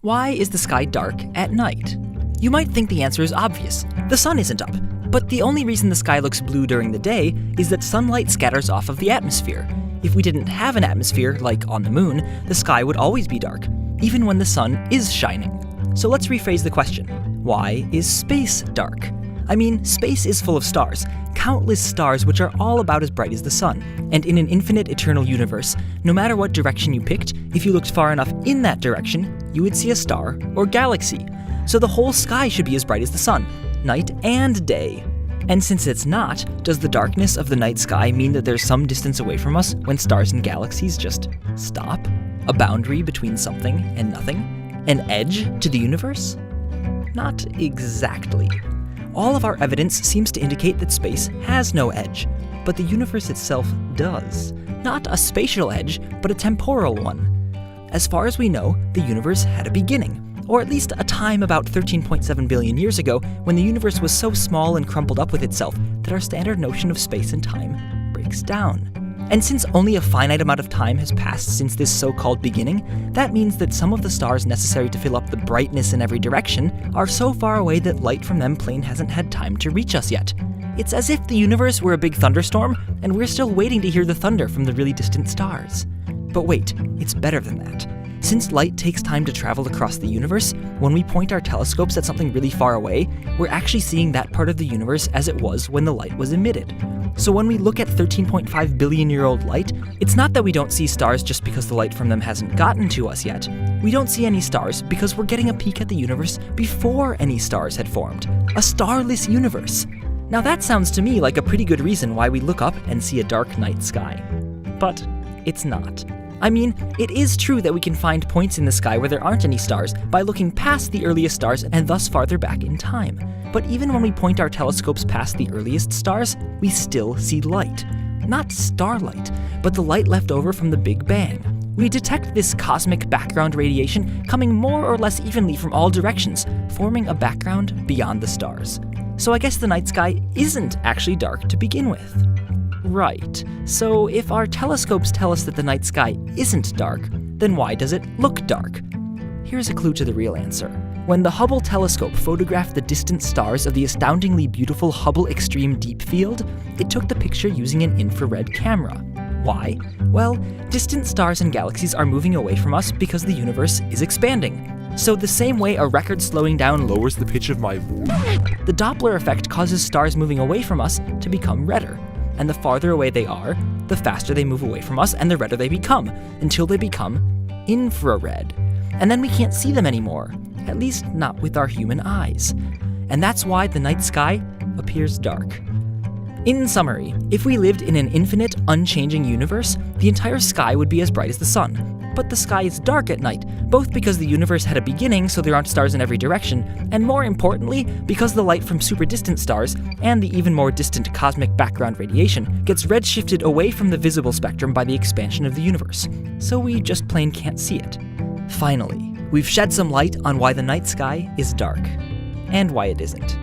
Why is the sky dark at night? You might think the answer is obvious. The sun isn't up. But the only reason the sky looks blue during the day is that sunlight scatters off of the atmosphere. If we didn't have an atmosphere, like on the moon, the sky would always be dark, even when the sun is shining. So let's rephrase the question. Why is space dark? I mean, space is full of stars, countless stars which are all about as bright as the sun. And in an infinite eternal universe, no matter what direction you picked, if you looked far enough in that direction, you would see a star or galaxy. So the whole sky should be as bright as the sun, night and day. And since it's not, does the darkness of the night sky mean that there's some distance away from us when stars and galaxies just stop? A boundary between something and nothing? An edge to the universe? Not exactly. All of our evidence seems to indicate that space has no edge, but the universe itself does. Not a spatial edge, but a temporal one. As far as we know, the universe had a beginning, or at least a time about 13.7 billion years ago when the universe was so small and crumpled up with itself that our standard notion of space and time breaks down. And since only a finite amount of time has passed since this so-called beginning, that means that some of the stars necessary to fill up the brightness in every direction are so far away that light from them plain hasn't had time to reach us yet. It's as if the universe were a big thunderstorm, and we're still waiting to hear the thunder from the really distant stars. But wait, it's better than that. Since light takes time to travel across the universe, when we point our telescopes at something really far away, we're actually seeing that part of the universe as it was when the light was emitted. So when we look at 13.5 billion-year-old light, it's not that we don't see stars just because the light from them hasn't gotten to us yet. We don't see any stars because we're getting a peek at the universe before any stars had formed. A starless universe. Now that sounds to me like a pretty good reason why we look up and see a dark night sky. But it's not. I mean, it is true that we can find points in the sky where there aren't any stars by looking past the earliest stars and thus farther back in time. But even when we point our telescopes past the earliest stars, we still see light. Not starlight, but the light left over from the Big Bang. We detect this cosmic background radiation coming more or less evenly from all directions, forming a background beyond the stars. So I guess the night sky isn't actually dark to begin with. Right, so if our telescopes tell us that the night sky isn't dark, then why does it look dark? Here's a clue to the real answer. When the Hubble telescope photographed the distant stars of the astoundingly beautiful Hubble Extreme Deep Field, it took the picture using an infrared camera. Why? Well, distant stars and galaxies are moving away from us because the universe is expanding. So the same way a record slowing down lowers the pitch of my voice, the Doppler effect causes stars moving away from us to become redder. And the farther away they are, the faster they move away from us and the redder they become, until they become infrared. And then we can't see them anymore, at least not with our human eyes. And that's why the night sky appears dark. In summary, if we lived in an infinite, unchanging universe, the entire sky would be as bright as the sun. But the sky is dark at night, both because the universe had a beginning so there aren't stars in every direction, and more importantly, because the light from super distant stars, and the even more distant cosmic background radiation, gets redshifted away from the visible spectrum by the expansion of the universe. So we just plain can't see it. Finally, we've shed some light on why the night sky is dark, and why it isn't.